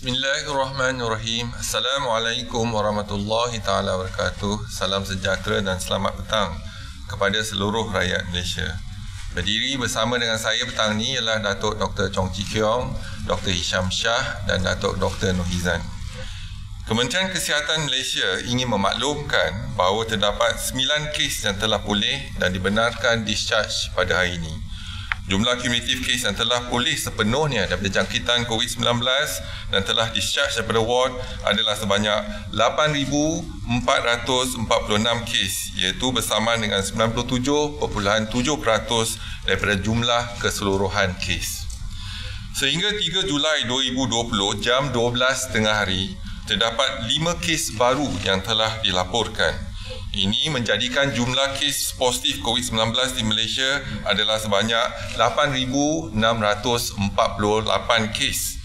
Bismillahirrahmanirrahim. Assalamualaikum warahmatullahi taala wabarakatuh. Salam sejahtera dan selamat petang kepada seluruh rakyat Malaysia. Berdiri bersama dengan saya petang ini ialah Datuk Dr. Chong Chi Keong, Dr. Hisham Shah dan Datuk Dr. Noor Hisham. Kementerian Kesihatan Malaysia ingin memaklumkan bahawa terdapat 9 kes yang telah pulih dan dibenarkan discharge pada hari ini. Jumlah kumulatif kes yang telah pulih sepenuhnya daripada jangkitan COVID-19 dan telah discharge daripada ward adalah sebanyak 8,446 kes, iaitu bersamaan dengan 97.7% daripada jumlah keseluruhan kes. Sehingga 3 Julai 2020 jam 12 tengah hari, terdapat 5 kes baru yang telah dilaporkan. Ini menjadikan jumlah kes positif COVID-19 di Malaysia adalah sebanyak 8,648 kes.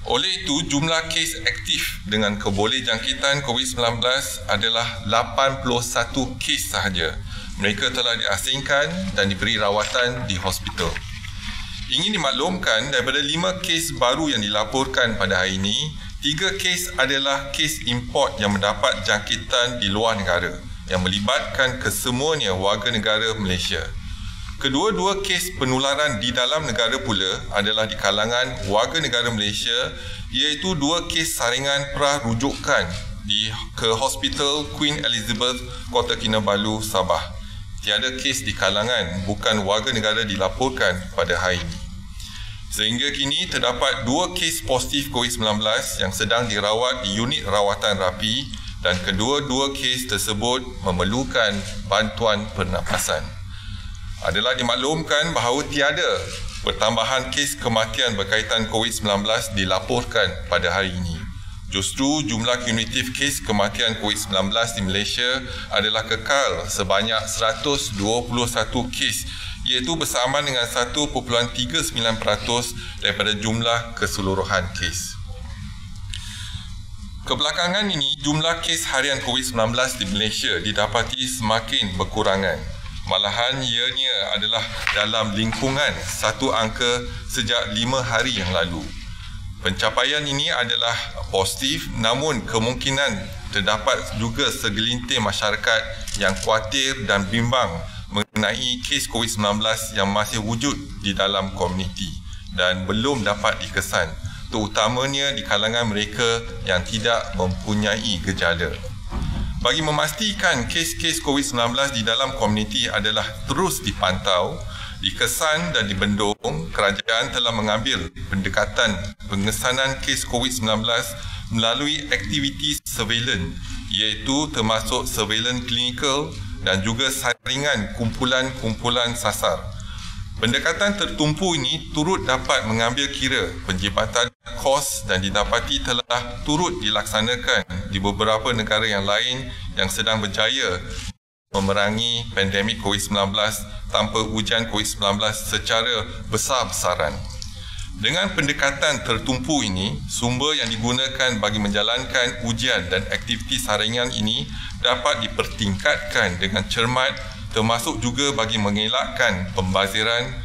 Oleh itu, jumlah kes aktif dengan kebolehjangkitan COVID-19 adalah 81 kes sahaja. Mereka telah diasingkan dan diberi rawatan di hospital. Ingin dimaklumkan, daripada 5 kes baru yang dilaporkan pada hari ini, 3 kes adalah kes import yang mendapat jangkitan di luar negara yang melibatkan kesemuanya warga negara Malaysia. Kedua-dua kes penularan di dalam negara pula adalah di kalangan warga negara Malaysia, iaitu 2 kes saringan prarujukan ke Hospital Queen Elizabeth, Kota Kinabalu, Sabah. Tiada kes di kalangan bukan warga negara dilaporkan pada hari ini. Sehingga kini terdapat 2 kes positif COVID-19 yang sedang dirawat di unit rawatan rapi dan kedua-dua kes tersebut memerlukan bantuan pernafasan. Adalah dimaklumkan bahawa tiada pertambahan kes kematian berkaitan COVID-19 dilaporkan pada hari ini. Justru jumlah kumulatif kes kematian COVID-19 di Malaysia adalah kekal sebanyak 121 kes, iaitu bersamaan dengan 1.39% daripada jumlah keseluruhan kes. Kebelakangan ini, jumlah kes harian COVID-19 di Malaysia didapati semakin berkurangan. Malahan ianya adalah dalam lingkungan satu angka sejak 5 hari yang lalu. Pencapaian ini adalah positif, namun kemungkinan terdapat juga segelintir masyarakat yang khawatir dan bimbang mengenai kes COVID-19 yang masih wujud di dalam komuniti dan belum dapat dikesan, terutamanya di kalangan mereka yang tidak mempunyai gejala. Bagi memastikan kes-kes COVID-19 di dalam komuniti adalah terus dipantau, dikesan dan dibendung, kerajaan telah mengambil pendekatan pengesanan kes COVID-19 melalui aktiviti surveillance, iaitu termasuk surveillance klinikal dan juga saringan kumpulan-kumpulan sasar. Pendekatan tertumpu ini turut dapat mengambil kira penjibatan kos dan didapati telah turut dilaksanakan di beberapa negara yang lain yang sedang berjaya memerangi pandemik COVID-19 tanpa ujian COVID-19 secara besar-besaran. Dengan pendekatan tertumpu ini, sumber yang digunakan bagi menjalankan ujian dan aktiviti saringan ini dapat dipertingkatkan dengan cermat, termasuk juga bagi mengelakkan pembaziran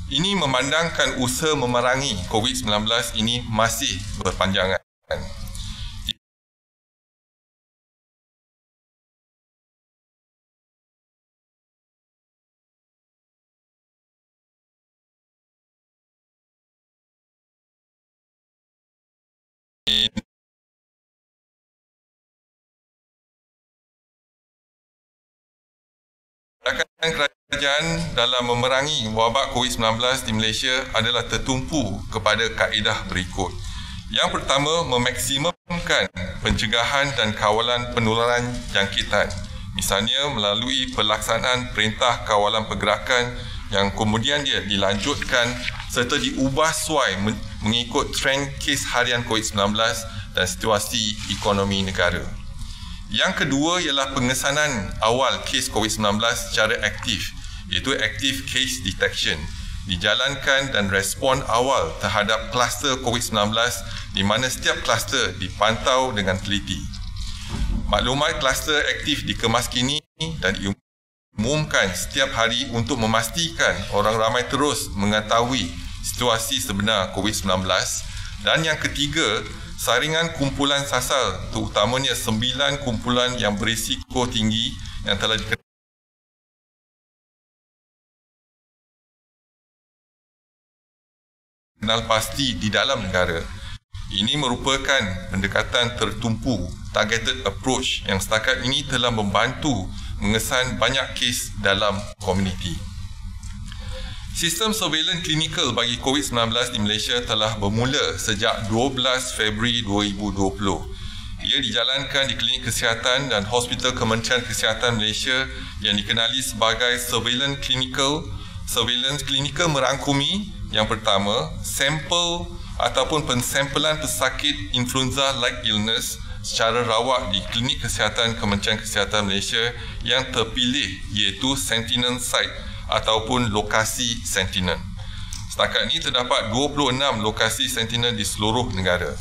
ini memandangkan usaha memerangi COVID-19 ini masih berpanjangan. Kerajaan dalam memerangi wabak COVID-19 di Malaysia adalah tertumpu kepada kaedah berikut. Yang pertama, memaksimumkan pencegahan dan kawalan penularan jangkitan. Misalnya melalui pelaksanaan perintah kawalan pergerakan yang kemudian dia dilanjutkan serta diubah sesuai mengikut trend kes harian COVID-19 dan situasi ekonomi negara. Yang kedua ialah pengesanan awal kes COVID-19 secara aktif, iaitu active case detection, dijalankan dan respon awal terhadap kluster COVID-19 di mana setiap kluster dipantau dengan teliti. Maklumat kluster aktif dikemas kini dan diumumkan setiap hari untuk memastikan orang ramai terus mengetahui situasi sebenar COVID-19. Dan yang ketiga, saringan kumpulan sasar, terutamanya 9 kumpulan yang berisiko tinggi yang telah dikenal pasti di dalam negara. Ini merupakan pendekatan tertumpu, targeted approach yang setakat ini telah membantu mengesan banyak kes dalam komuniti. Sistem surveillance klinikal bagi COVID-19 di Malaysia telah bermula sejak 12 Februari 2020. Ia dijalankan di klinik kesihatan dan hospital Kementerian Kesihatan Malaysia yang dikenali sebagai surveillance clinical. Surveillance clinical merangkumi yang pertama, sampel ataupun pensampelan pesakit influenza-like illness secara rawat di klinik kesihatan Kementerian Kesihatan Malaysia yang terpilih iaitu Sentinel Site ataupun lokasi Sentinel. Setakat ini terdapat 26 lokasi Sentinel di seluruh negara.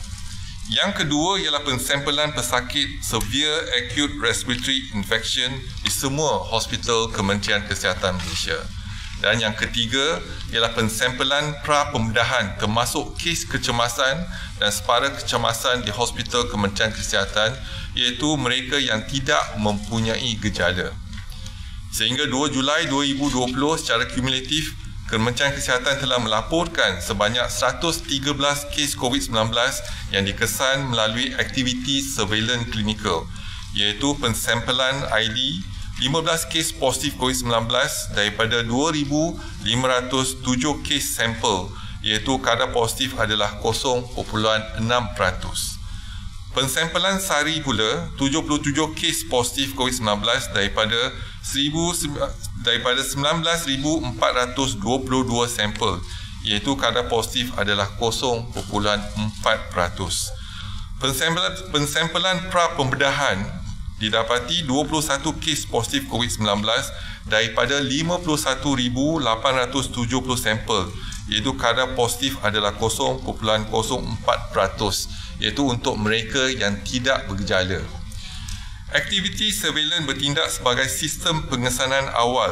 Yang kedua ialah pensampelan pesakit severe acute respiratory infection di semua hospital Kementerian Kesihatan Malaysia. Dan yang ketiga ialah pensampelan pra-pembedahan termasuk kes kecemasan dan separa kecemasan di hospital Kementerian Kesihatan iaitu mereka yang tidak mempunyai gejala. Sehingga 2 Julai 2020 secara kumulatif, Kementerian Kesihatan telah melaporkan sebanyak 113 kes COVID-19 yang dikesan melalui aktiviti surveillance klinikal iaitu pensampelan ID 15 kes positif COVID-19 daripada 2,507 kes sampel iaitu kadar positif adalah 0.6%. Pensampelan sehari pula 77 kes positif COVID-19 daripada 19,422 sampel iaitu kadar positif adalah 0.4%. Pensampelan pra-pembedahan didapati 21 kes positif COVID-19 daripada 51,870 sampel iaitu kadar positif adalah 0.04% iaitu untuk mereka yang tidak bergejala. Aktiviti surveillance bertindak sebagai sistem pengesanan awal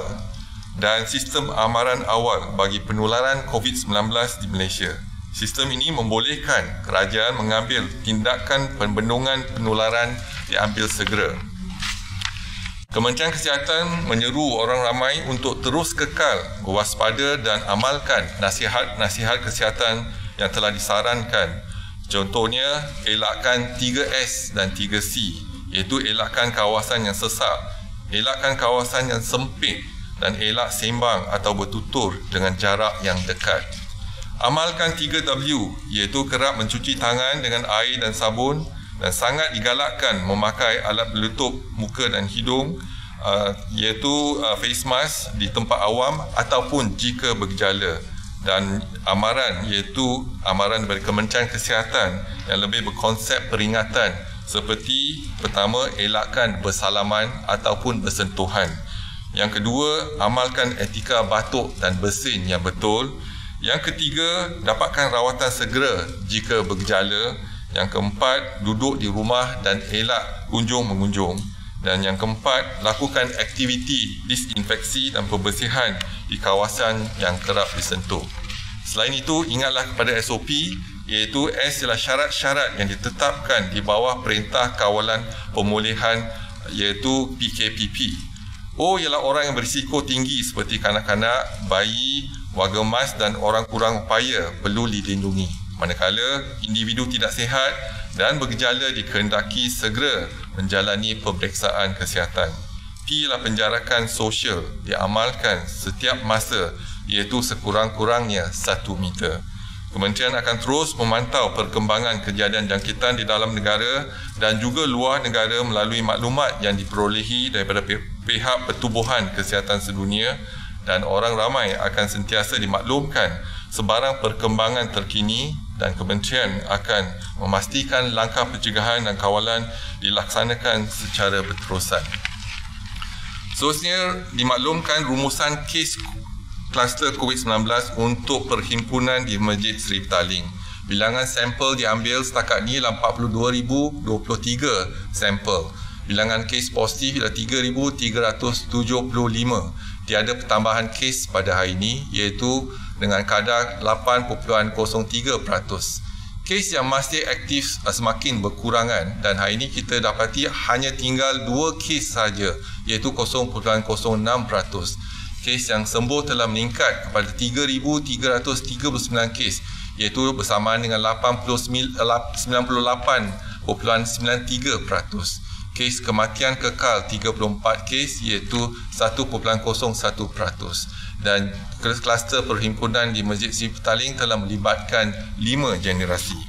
dan sistem amaran awal bagi penularan COVID-19 di Malaysia. Sistem ini membolehkan kerajaan mengambil tindakan pembendungan penularan diambil segera. Kementerian Kesihatan menyeru orang ramai untuk terus kekal berwaspada dan amalkan nasihat-nasihat kesihatan yang telah disarankan. Contohnya, elakkan 3S dan 3C, iaitu elakkan kawasan yang sesak, elakkan kawasan yang sempit dan elak sembang atau bertutur dengan jarak yang dekat. Amalkan 3W, iaitu kerap mencuci tangan dengan air dan sabun dan sangat digalakkan memakai alat pelitup muka dan hidung iaitu face mask di tempat awam ataupun jika bergejala. Dan amaran iaitu amaran dari Kementerian Kesihatan yang lebih berkonsep peringatan seperti pertama, elakkan bersalaman ataupun bersentuhan. Yang kedua, amalkan etika batuk dan bersin yang betul. Yang ketiga, dapatkan rawatan segera jika bergejala. Yang keempat, duduk di rumah dan elak kunjung-mengunjung. Dan yang keempat, lakukan aktiviti disinfeksi dan pembersihan di kawasan yang kerap disentuh. Selain itu, ingatlah kepada SOP, iaitu S ialah syarat-syarat yang ditetapkan di bawah Perintah Kawalan Pemulihan iaitu PKPP. O ialah orang yang berisiko tinggi seperti kanak-kanak, bayi, warga emas dan orang kurang upaya perlu dilindungi. Manakala individu tidak sihat dan bergejala dikehendaki segera menjalani pemeriksaan kesihatan. P ialah penjarakan sosial diamalkan setiap masa iaitu sekurang-kurangnya 1 meter. Kementerian akan terus memantau perkembangan kejadian jangkitan di dalam negara dan juga luar negara melalui maklumat yang diperolehi daripada pihak Pertubuhan Kesihatan Sedunia dan orang ramai akan sentiasa dimaklumkan sebarang perkembangan terkini dan kementerian akan memastikan langkah pencegahan dan kawalan dilaksanakan secara berterusan. Seterusnya, dimaklumkan rumusan kes kluster COVID-19 untuk perhimpunan di Masjid Seri Petaling. Bilangan sampel diambil setakat ni ialah 42,023 sampel. Bilangan kes positif ialah 3,375. Tiada pertambahan kes pada hari ini iaitu dengan kadar 8.03%. Kes yang masih aktif semakin berkurangan dan hari ini kita dapati hanya tinggal 2 kes sahaja iaitu 0.06%. Kes yang sembuh telah meningkat kepada 3,339 kes iaitu bersamaan dengan 98.93%. Kes kematian kekal 34 kes iaitu 1.01%. Dan kluster perhimpunan di Masjid Seri Petaling telah melibatkan 5 generasi.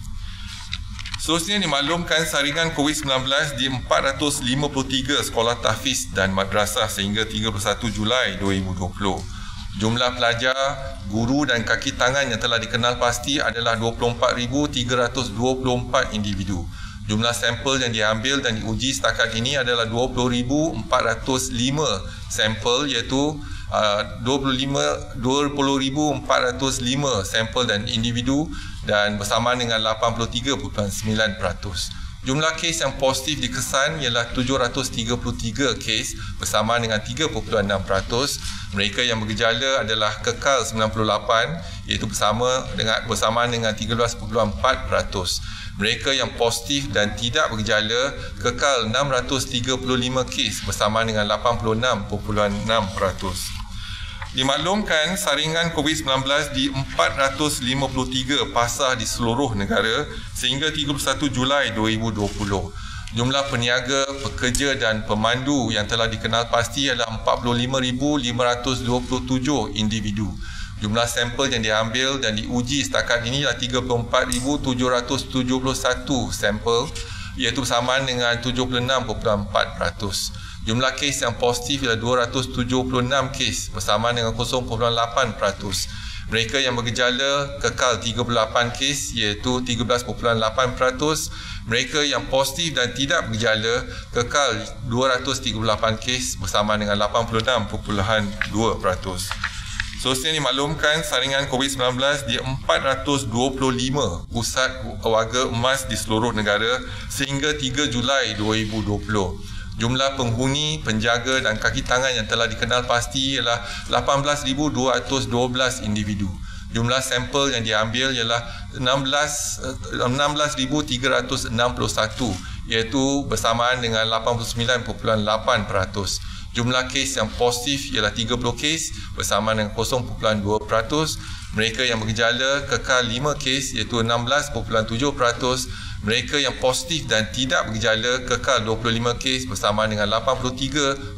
Seterusnya dimaklumkan saringan COVID-19 di 453 sekolah tahfiz dan madrasah sehingga 31 Julai 2020. Jumlah pelajar, guru dan kaki tangan yang telah dikenal pasti adalah 24,324 individu. Jumlah sampel yang diambil dan diuji setakat ini adalah 20,405 sampel, iaitu 20,405 sampel dan individu, dan bersamaan dengan 83.9%. Jumlah kes yang positif dikesan ialah 733 kes bersamaan dengan 3.6%. Mereka yang bergejala adalah kekal 98, iaitu bersamaan dengan 13.4%. Mereka yang positif dan tidak bergejala kekal 635 kes bersamaan dengan 86.6%. Dimaklumkan saringan COVID-19 di 453 pasar di seluruh negara sehingga 31 Julai 2020. Jumlah peniaga, pekerja dan pemandu yang telah dikenal pasti adalah 45,527 individu. Jumlah sampel yang diambil dan diuji setakat ini adalah 34,771 sampel, iaitu bersamaan dengan 76.4%. Jumlah kes yang positif ialah 276 kes bersamaan dengan 0.8%. Mereka yang bergejala kekal 38 kes, iaitu 13.8%. Mereka yang positif dan tidak bergejala kekal 238 kes bersamaan dengan 86.2%. Seterusnya dimaklumkan saringan COVID-19 di 425 pusat warga emas di seluruh negara sehingga 3 Julai 2020. Jumlah penghuni, penjaga dan kaki tangan yang telah dikenal pasti ialah 18,212 individu. Jumlah sampel yang diambil ialah 16,361, iaitu bersamaan dengan 89.8%. Jumlah kes yang positif ialah 30 kes bersamaan dengan 0.2%. Mereka yang bergejala kekal 5 kes, iaitu 16.7%. Mereka yang positif dan tidak bergejala kekal 25 kes bersamaan dengan 83.3%.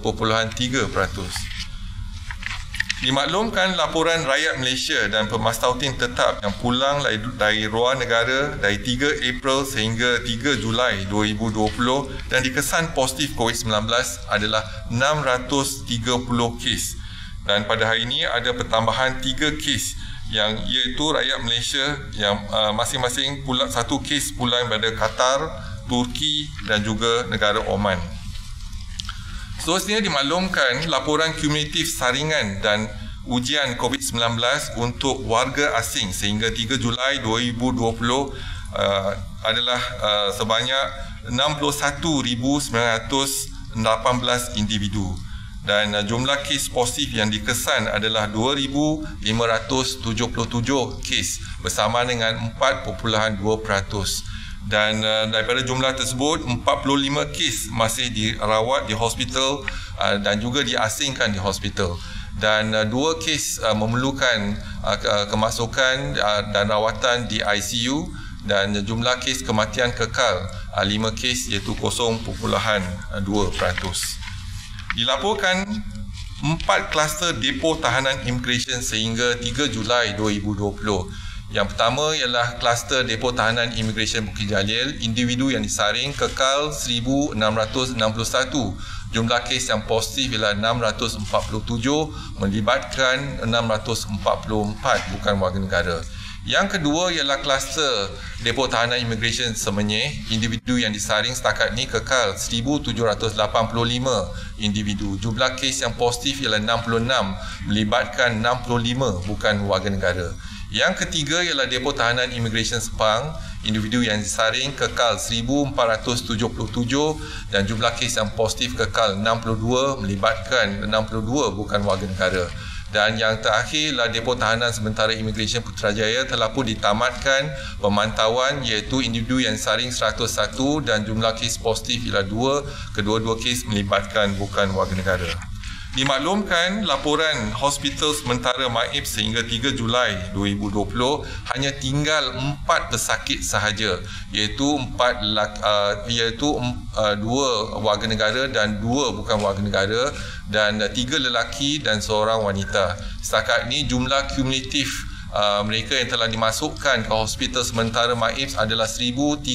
Dimaklumkan laporan rakyat Malaysia dan pemastautin tetap yang pulang dari luar negara dari 3 April sehingga 3 Julai 2020 dan dikesan positif COVID-19 adalah 630 kes. Dan pada hari ini ada pertambahan 3 kes yang iaitu rakyat Malaysia yang masing-masing satu kes pulang daripada Qatar, Turki dan juga negara Oman. Seterusnya dimaklumkan laporan kumulatif saringan dan ujian COVID-19 untuk warga asing sehingga 3 Julai 2020 adalah sebanyak 61,918 individu. Dan jumlah kes positif yang dikesan adalah 2,577 kes bersama dengan 4.2%. Dan daripada jumlah tersebut 45 kes masih dirawat di hospital dan juga diasingkan di hospital. Dan 2 kes memerlukan kemasukan dan rawatan di ICU, dan jumlah kes kematian kekal 5 kes, iaitu 0.2%. Dilaporkan 4 kluster depo tahanan immigration sehingga 3 Julai 2020. Yang pertama ialah kluster depo tahanan immigration Bukit Jalil. Individu yang disaring kekal 1,661. Jumlah kes yang positif ialah 647, melibatkan 644 bukan warga negara. Yang kedua ialah kluster depo tahanan immigration Sebagai. Individu yang disaring setakat ini kekal 1,785 individu. Jumlah kes yang positif ialah 66, melibatkan 65 bukan warga negara. Yang ketiga ialah depo tahanan immigration Sepang. Individu yang disaring kekal 1,477 dan jumlah kes yang positif kekal 62, melibatkan 62 bukan warga negara. Dan yang terakhir ialah depo tahanan sementara immigration Putrajaya telah pun ditamatkan pemantauan, iaitu individu yang disaring 101 dan jumlah kes positif ialah 2, kedua-dua kes melibatkan bukan warga negara. Dimaklumkan laporan hospital sementara Maib sehingga 3 Julai 2020 hanya tinggal 4 pesakit sahaja, iaitu 2 warga negara dan 2 bukan warga negara, dan 3 lelaki dan seorang wanita. Setakat ini jumlah kumulatif mereka yang telah dimasukkan ke hospital sementara MAIPS adalah 1,382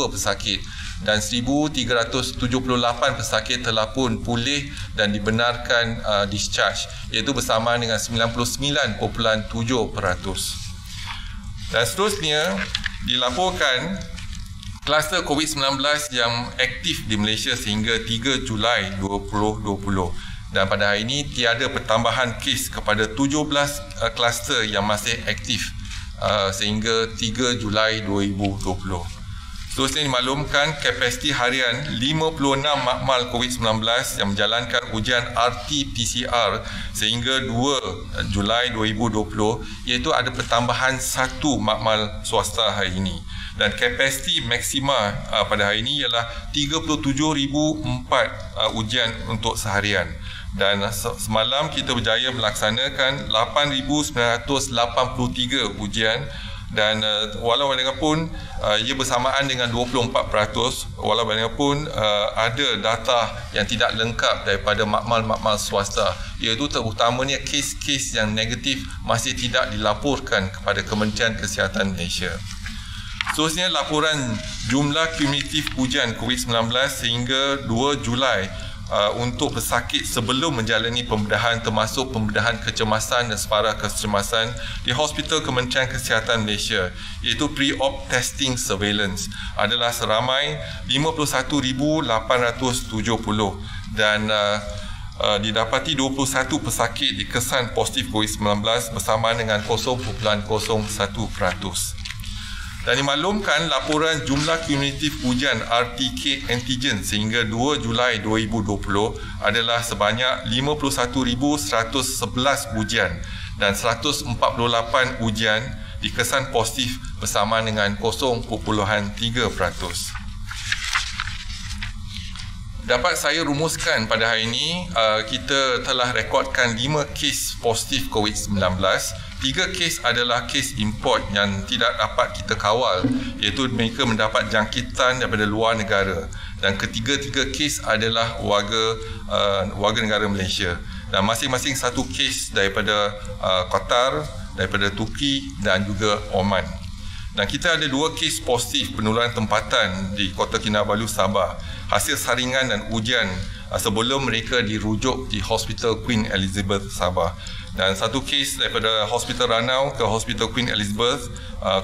pesakit dan 1,378 pesakit telah pun pulih dan dibenarkan discharge, iaitu bersamaan dengan 99.7%. Dan seterusnya dilaporkan kluster COVID-19 yang aktif di Malaysia sehingga 3 Julai 2020. Dan pada hari ini tiada pertambahan kes kepada 17 kluster yang masih aktif sehingga 3 Julai 2020. Seterusnya dimaklumkan kapasiti harian 56 makmal COVID-19 yang menjalankan ujian RT-PCR sehingga 2 Julai 2020, iaitu ada pertambahan 1 makmal swasta hari ini. Dan kapasiti maksima pada hari ini ialah 37,004 ujian untuk seharian. Dan semalam kita berjaya melaksanakan 8,983 ujian dan walau bagaimanapun ia bersamaan dengan 24%, walau bagaimanapun ada data yang tidak lengkap daripada makmal-makmal swasta, iaitu terutamanya kes-kes yang negatif masih tidak dilaporkan kepada Kementerian Kesihatan Malaysia. Seterusnya laporan jumlah kumulatif ujian COVID-19 sehingga 2 Julai untuk pesakit sebelum menjalani pembedahan, termasuk pembedahan kecemasan dan separah kecemasan di Hospital Kementerian Kesihatan Malaysia, iaitu pre-op testing surveillance, adalah seramai 51,870 dan didapati 21 pesakit dikesan positif COVID-19 bersamaan dengan 0.01%. Dan dimaklumkan laporan jumlah kumulatif ujian RTK antigen sehingga 2 Julai 2020 adalah sebanyak 51,111 ujian dan 148 ujian dikesan positif bersamaan dengan 0.3%. Dapat saya rumuskan pada hari ini, kita telah rekodkan 5 kes positif COVID-19. 3 kes adalah kes import yang tidak dapat kita kawal, iaitu mereka mendapat jangkitan daripada luar negara. Dan ketiga-tiga kes adalah warga negara Malaysia. Dan masing-masing satu kes daripada Qatar, daripada Turki dan juga Oman. Dan kita ada 2 kes positif penularan tempatan di Kota Kinabalu, Sabah, hasil saringan dan ujian sebelum mereka dirujuk di Hospital Queen Elizabeth, Sabah. Dan 1 kes daripada Hospital Ranau ke Hospital Queen Elizabeth,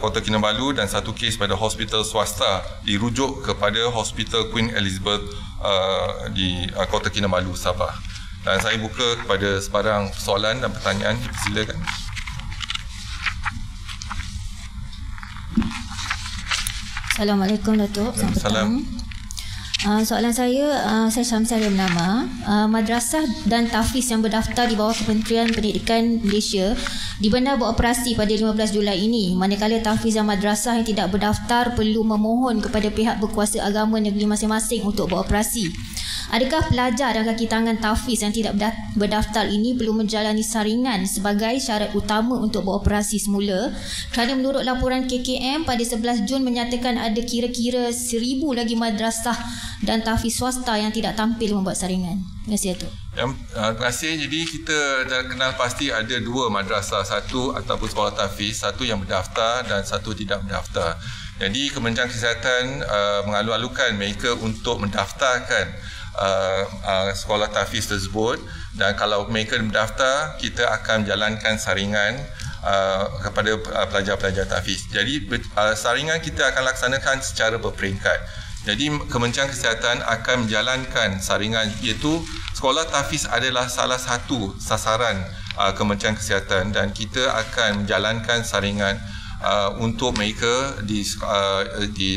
Kota Kinabalu, dan 1 kes pada hospital swasta dirujuk kepada Hospital Queen Elizabeth di Kota Kinabalu, Sabah. Dan saya buka kepada sebarang soalan dan pertanyaan. Silakan. Assalamualaikum Datuk. Selamat petang. Soalan saya Syamsiah bernama. Madrasah dan tahfiz yang berdaftar di bawah Kementerian Pendidikan Malaysia dibenar beroperasi pada 15 Julai ini, manakala tahfiz dan madrasah yang tidak berdaftar perlu memohon kepada pihak berkuasa agama negeri masing-masing untuk beroperasi. Adakah pelajar dan kaki tangan tahfiz yang tidak berdaftar ini perlu menjalani saringan sebagai syarat utama untuk beroperasi semula? Kerana menurut laporan KKM pada 11 Jun menyatakan ada kira-kira 1,000 lagi madrasah dan tahfiz swasta yang tidak tampil membuat saringan. Terima kasih Datuk. Terima kasih. Jadi kita dah kenal pasti ada 2 madrasah, satu ataupun sekolah tahfiz, satu yang berdaftar dan satu tidak berdaftar. Jadi Kementerian Kesihatan mengalu-alukan mereka untuk mendaftarkan sekolah tahfiz tersebut, dan kalau mereka mendaftar kita akan menjalankan saringan kepada pelajar-pelajar tahfiz. Jadi saringan kita akan laksanakan secara berperingkat. Jadi Kementerian Kesihatan akan menjalankan saringan, iaitu sekolah tahfiz adalah salah satu sasaran Kementerian Kesihatan, dan kita akan menjalankan saringan untuk mereka di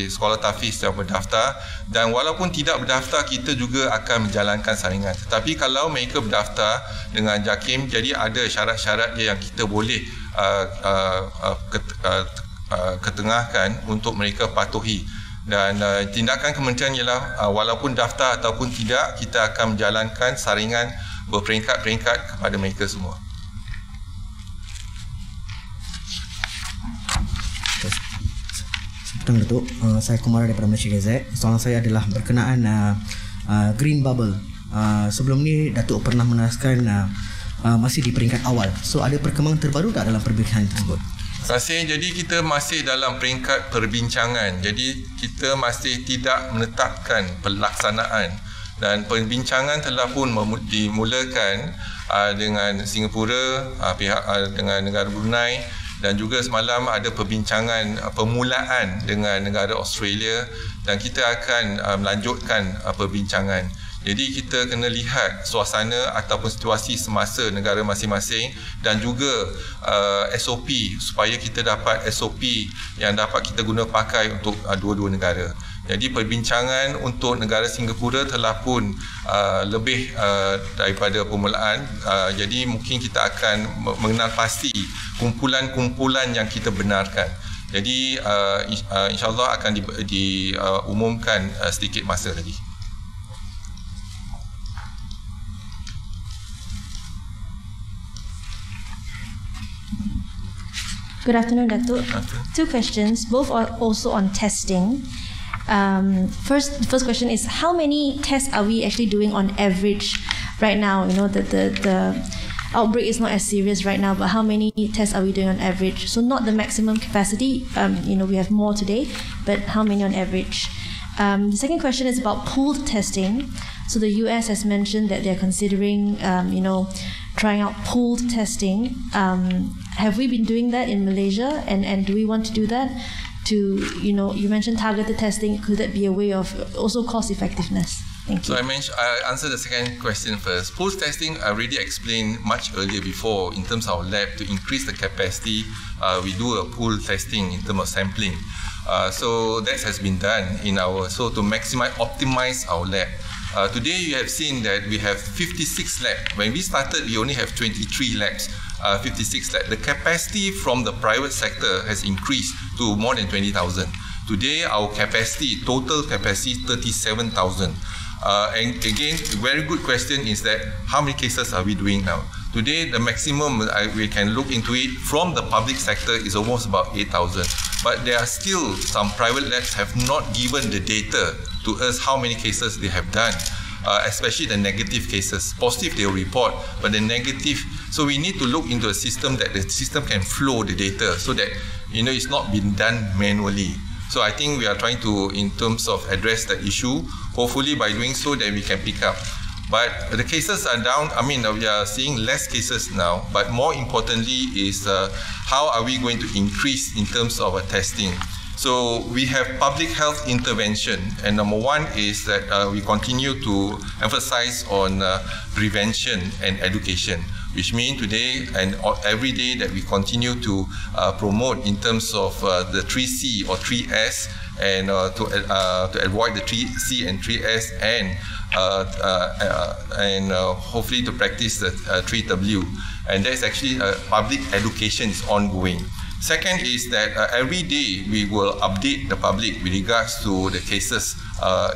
sekolah tahfiz yang berdaftar. Dan walaupun tidak berdaftar, kita juga akan menjalankan saringan. Tetapi kalau mereka berdaftar dengan JAKIM, jadi ada syarat-syarat yang kita boleh ketengahkan untuk mereka patuhi. Dan tindakan kementerian ialah walaupun daftar ataupun tidak, kita akan menjalankan saringan berperingkat-peringkat kepada mereka semua. Datuk, saya Kumara daripada Malaysiakini. Soalan saya adalah berkenaan green bubble. Sebelum ni Datuk pernah meneraskan masih di peringkat awal. So ada perkembangan terbaru tak dalam perbincangan tersebut? Terima kasih. Jadi kita masih dalam peringkat perbincangan. Jadi kita masih tidak menetapkan pelaksanaan, dan perbincangan telah pun dimulakan dengan Singapura, dengan negara Brunei, dan juga semalam ada perbincangan permulaan dengan negara Australia, dan kita akan melanjutkan perbincangan. Jadi kita kena lihat suasana ataupun situasi semasa negara masing-masing, dan juga SOP, supaya kita dapat SOP yang dapat kita guna pakai untuk dua-dua negara. Jadi perbincangan untuk negara Singapura telah pun lebih daripada permulaan. Jadi mungkin kita akan mengenal pasti kumpulan-kumpulan yang kita benarkan. Jadi insyaAllah akan diumumkan sedikit masa lagi. Good afternoon, Datuk. Two questions, both are also on testing. The first question is, how many tests are we actually doing on average right now? You know, the outbreak is not as serious right now, but how many tests are we doing on average? So not the maximum capacity, we have more today, but how many on average? The second question is about pooled testing. So the US has mentioned that they're considering, trying out pooled testing. Have we been doing that in Malaysia, and do we want to do that? You mentioned targeted testing. Could that be a way of also cost effectiveness? Thank you. So I answer the second question first. Pooled testing, I already explained much earlier before. In terms of our lab, to increase the capacity, we do a pool testing in terms of sampling. So that has been done to optimize our lab. Today you have seen that we have 56 labs. When we started, we only have 23 labs, 56 labs. The capacity from the private sector has increased to more than 20,000. Today, our total capacity, 37,000. And again, a very good question is that how many cases are we doing now? Today, the maximum we can look into it from the public sector is almost about 8,000. But there are still some private labs have not given the data to us how many cases they have done, especially the negative cases. Positive they will report, but the negative. So we need to look into a system that the system can flow the data so that it's not been done manually. So I think we are trying to, in terms of address that issue. Hopefully by doing so, then we can pick up. But the cases are down. We are seeing less cases now. But more importantly is how are we going to increase in terms of testing? So we have public health intervention, and number one is that we continue to emphasize on prevention and education, which means today and every day that we continue to promote in terms of the 3C or 3S, and to avoid the 3C and 3S, and hopefully to practice the 3W, and that's actually public education is ongoing. Second is that every day we will update the public with regards to the cases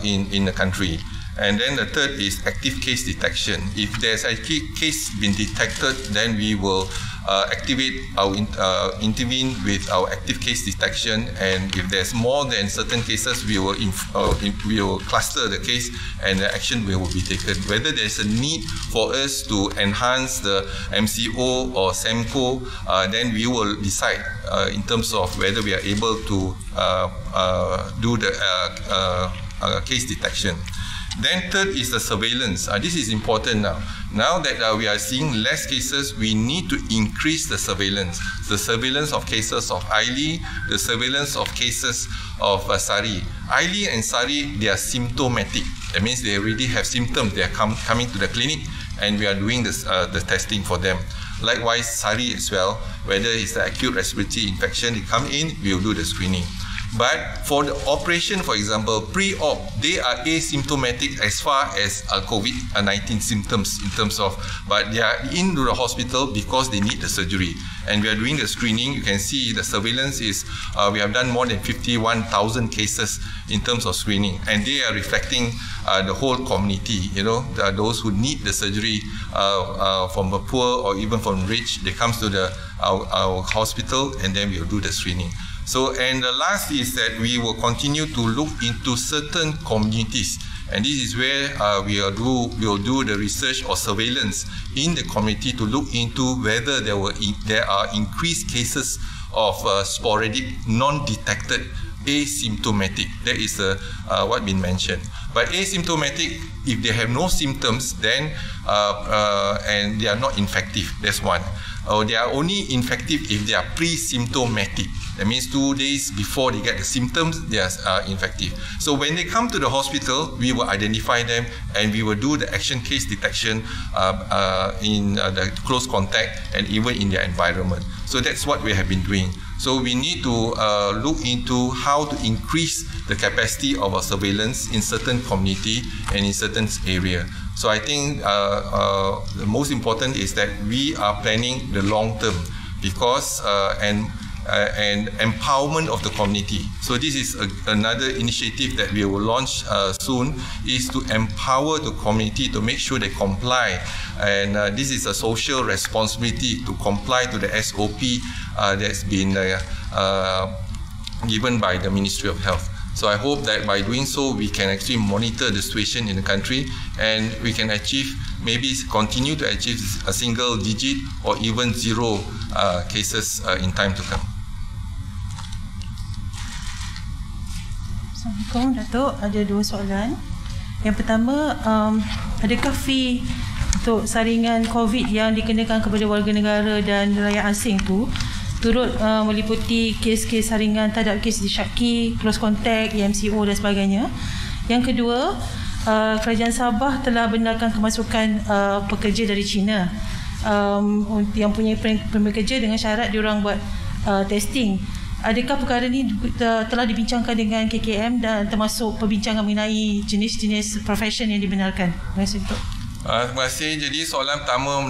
in the country. And then the third is active case detection. If there's a case been detected, then we will activate our intervene with our active case detection. And if there's more than certain cases, we will cluster the case and the action will be taken. Whether there's a need for us to enhance the MCO or SEMCO, then we will decide in terms of whether we are able to do the case detection. Then third is the surveillance. This is important now. Now that we are seeing less cases, we need to increase the surveillance. The surveillance of cases of Aili, the surveillance of cases of Sari. Aili and Sari, they are symptomatic. That means they already have symptoms. They are coming to the clinic, and we are doing this, the testing for them. Likewise, Sari as well, whether it's the acute respiratory infection, they come in, we will do the screening. But for the operation, for example, pre-op, they are asymptomatic as far as COVID-19 symptoms in terms of, but they are into the hospital because they need the surgery. And we are doing the screening. You can see the surveillance is, we have done more than 51,000 cases in terms of screening. And they are reflecting the whole community, those who need the surgery from the poor or even from rich, they come to our hospital, and then we will do the screening. So, and the last is that we will continue to look into certain communities, And this is where we will do the research or surveillance in the community to look into whether there are increased cases of sporadic, non-detected, asymptomatic. That is what been mentioned. But asymptomatic, if they have no symptoms, then and they are not infective. That's one. Or they are only infective if they are pre-symptomatic. That means 2 days before they get the symptoms, they are infective. So when they come to the hospital, we will identify them and we will do the action case detection in the close contact and even in their environment. So that's what we have been doing. So we need to look into how to increase the capacity of our surveillance in certain community and in certain area. So I think the most important is that we are planning the long term because and empowerment of the community. So this is another initiative that we will launch soon, is to empower the community to make sure they comply. And this is a social responsibility to comply to the SOP that's been given by the Ministry of Health. So I hope that by doing so, we can actually monitor the situation in the country and we can achieve, maybe continue to achieve a single digit or even 0 cases in time to come. Assalamualaikum Datuk, ada 2 soalan. Yang pertama, adakah fee untuk saringan COVID yang dikenakan kepada warga negara dan rakyat asing tu turut meliputi kes-kes saringan terhadap kes disyaki, close contact, EMCO dan sebagainya? Yang kedua, Kerajaan Sabah telah benarkan kemasukan pekerja dari China yang punya permit kerja dengan syarat diorang buat testing. Adakah perkara ini telah dibincangkan dengan KKM dan termasuk perbincangan mengenai jenis-jenis profession yang dibenarkan? Terima kasih, Datuk. Terima kasih. Jadi soalan pertama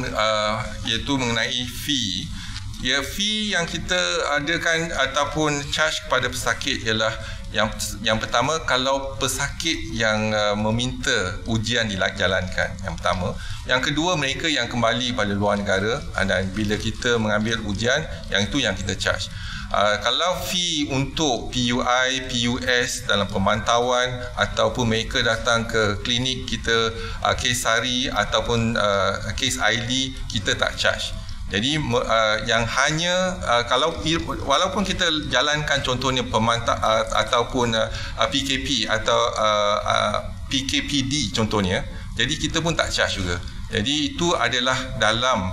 iaitu mengenai fee. Ya, fee yang kita adakan ataupun charge kepada pesakit ialah yang pertama, kalau pesakit yang meminta ujian dijalankan, yang pertama. Yang kedua, mereka yang kembali pada luar negara dan bila kita mengambil ujian, yang itu yang kita charge. Kalau fee untuk PUI, PUS dalam pemantauan ataupun mereka datang ke klinik kita, kes sari ataupun kes ID, kita tak charge. Jadi yang hanya kalau walaupun kita jalankan contohnya ataupun PKP atau PKPD contohnya, jadi kita pun tak charge juga. Jadi itu adalah dalam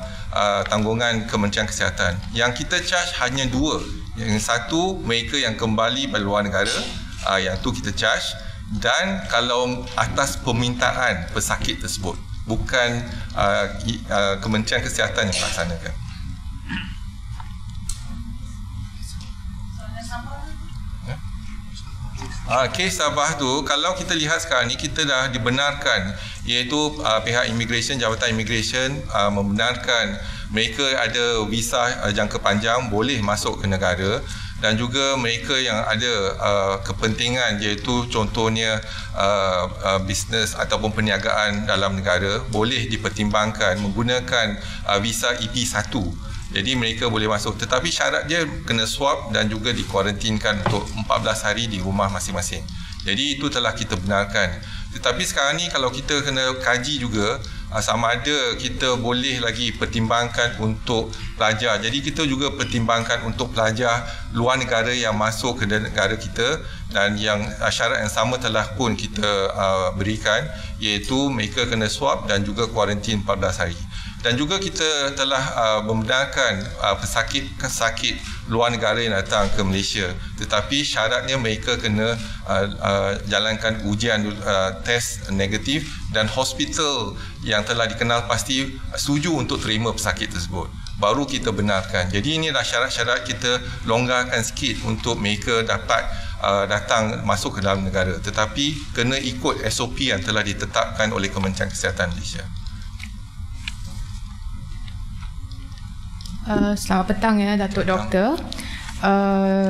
tanggungan Kementerian Kesihatan. Yang kita charge hanya 2. Yang satu, mereka yang kembali pada luar negara, yang tu kita charge, dan kalau atas permintaan pesakit tersebut, bukan Kementerian Kesihatan yang melaksanakan. Kes Sabah tu, kalau kita lihat sekarang ni, kita dah dibenarkan, iaitu pihak immigration, Jabatan Immigration membenarkan mereka ada visa jangka panjang boleh masuk ke negara, dan juga mereka yang ada kepentingan, iaitu contohnya bisnes ataupun perniagaan dalam negara, boleh dipertimbangkan menggunakan visa EP1. Jadi mereka boleh masuk, tetapi syarat dia kena swab dan juga dikuarantinkan untuk 14 hari di rumah masing-masing. Jadi itu telah kita benarkan. Tetapi sekarang ni kalau kita kena kaji juga sama ada kita boleh lagi pertimbangkan untuk pelajar. Jadi kita juga pertimbangkan untuk pelajar luar negara yang masuk ke negara kita, dan yang syarat yang sama telah pun kita berikan, iaitu mereka kena swab dan juga kuarantin 14 hari. Dan juga kita telah membenarkan pesakit luar negara yang datang ke Malaysia, tetapi syaratnya mereka kena jalankan ujian test negatif dan hospital yang telah dikenal pasti setuju untuk terima pesakit tersebut, baru kita benarkan. Jadi inilah syarat-syarat kita longgarkan sikit untuk mereka dapat datang masuk ke dalam negara, tetapi kena ikut SOP yang telah ditetapkan oleh Kementerian Kesihatan Malaysia. Selamat petang ya Datuk Doktor.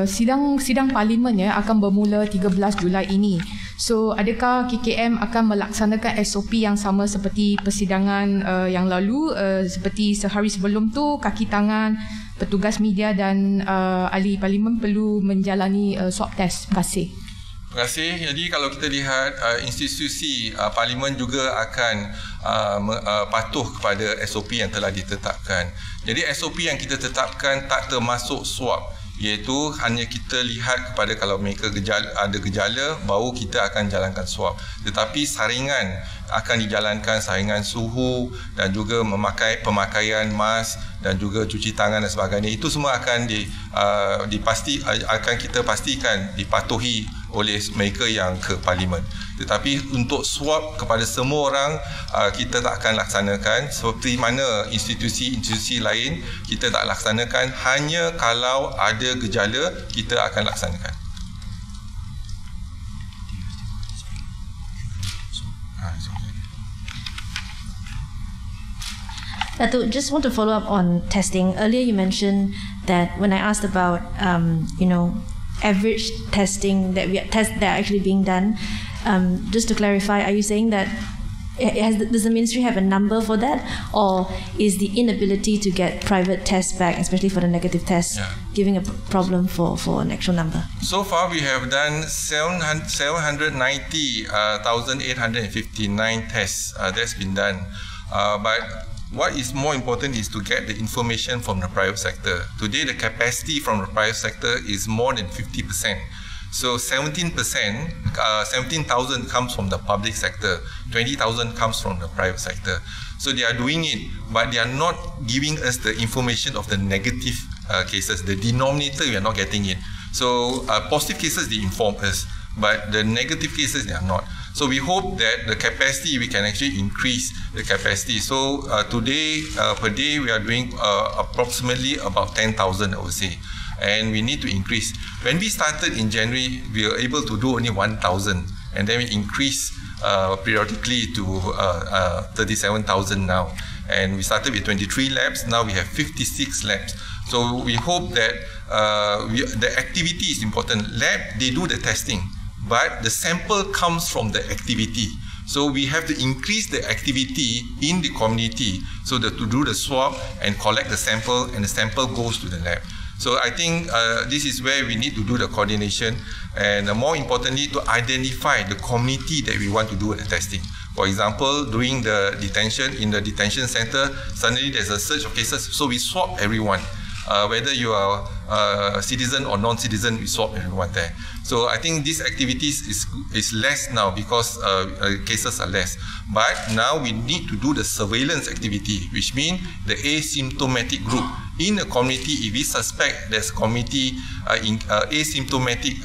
Sidang parlimen ya akan bermula 13 Julai ini. So adakah KKM akan melaksanakan SOP yang sama seperti persidangan yang lalu, seperti sehari sebelum tu kaki tangan petugas media dan ahli parlimen perlu menjalani swab test? Terima kasih. Terima Terima kasih. Jadi kalau kita lihat institusi parlimen juga akan patuh kepada SOP yang telah ditetapkan. Jadi SOP yang kita tetapkan tak termasuk swab, iaitu hanya kita lihat kepada kalau mereka ada gejala baru kita akan jalankan swab. Tetapi saringan akan dijalankan, saringan suhu dan juga pemakaian mask dan juga cuci tangan dan sebagainya. Itu semua akan akan kita pastikan dipatuhi oleh mereka yang ke parlimen. Tetapi untuk swab kepada semua orang kita tak akan laksanakan, seperti mana institusi-institusi lain kita tak laksanakan, hanya kalau ada gejala kita akan laksanakan. Datuk, just want to follow up on testing. Earlier you mentioned that when I asked about average testing tests that are actually being done, just to clarify, are you saying that does the ministry have a number for that, or is the inability to get private tests back, especially for the negative tests, giving a problem for an actual number? So far we have done 790,859 tests. That's been done, but what is more important is to get the information from the private sector. Today, the capacity from the private sector is more than 50%. So 17%, 17,000 comes from the public sector, 20,000 comes from the private sector. So they are doing it, but they are not giving us the information of the negative cases. The denominator, we are not getting it. So positive cases, they inform us, but the negative cases, they are not. So we hope that the capacity, we can actually increase the capacity. So today, per day, we are doing approximately about 10,000, I would say. And we need to increase. When we started in January, we were able to do only 1,000. And then we increased periodically to 37,000 now. And we started with 23 labs. Now we have 56 labs. So we hope that the activity is important. Lab, they do the testing, but the sample comes from the activity. So we have to increase the activity in the community so that to do the swab and collect the sample, and the sample goes to the lab. So I think this is where we need to do the coordination, and more importantly, to identify the community that we want to do the testing. For example, during the detention, in the detention center, suddenly there's a surge of cases, so we swab everyone. Whether you are a citizen or non-citizen, we swab everyone there. So I think these activities is less now because cases are less. But now we need to do the surveillance activity, which means the asymptomatic group. In the community, if we suspect there's community asymptomatic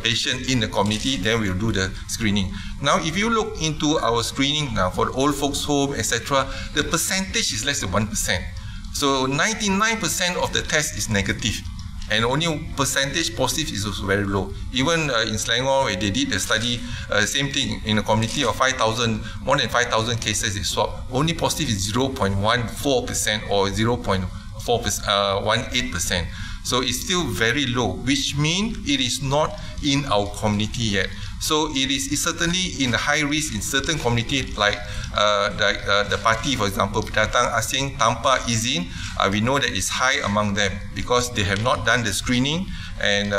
patient in the community, then we'll do the screening. Now, if you look into our screening now for the old folks home, etc., the percentage is less than 1%. So 99% of the test is negative, and only percentage positive is also very low. Even in Selangor, where they did the study, same thing, in a community of 5,000, more than 5,000 cases is swabbed. Only positive is 0.14% or 0.18%. So it's still very low, which means it is not in our community yet. So it's certainly in the high risk in certain community, like the party, for example, pendatang asing tanpa izin. We know that it's high among them because they have not done the screening, and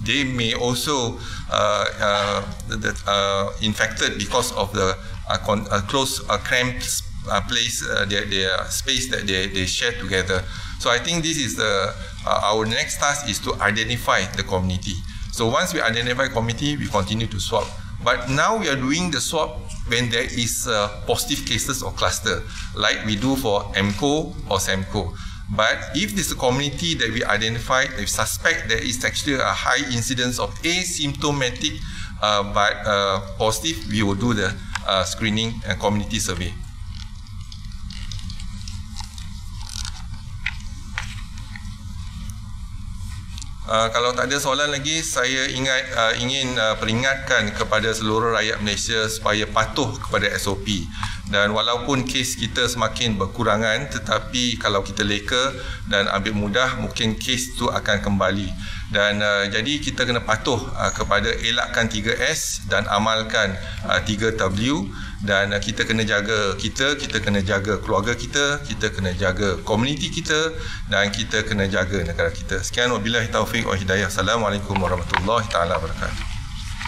they may also infected because of the close cramped place, their space that they share together. So I think this is our next task is to identify the community. So once we identify community, we continue to swab. But now we are doing the swab when there is positive cases or cluster, like we do for MCO or SEMCO. But if this is a community that we identify, we suspect there is actually a high incidence of asymptomatic but positive, we will do the screening and community survey. Kalau tak ada soalan lagi, saya ingin peringatkan kepada seluruh rakyat Malaysia supaya patuh kepada SOP. Dan walaupun kes kita semakin berkurangan, tetapi kalau kita leka dan ambil mudah, mungkin kes itu akan kembali. Dan jadi kita kena patuh kepada elakkan 3S dan amalkan 3W. dan kita kena jaga kita kena jaga keluarga kita kena jaga komuniti kita dan kita kena jaga negara kita. Sekian, wabillahi taufiq wa hidayah. Assalamualaikum warahmatullahi taala wabarakatuh.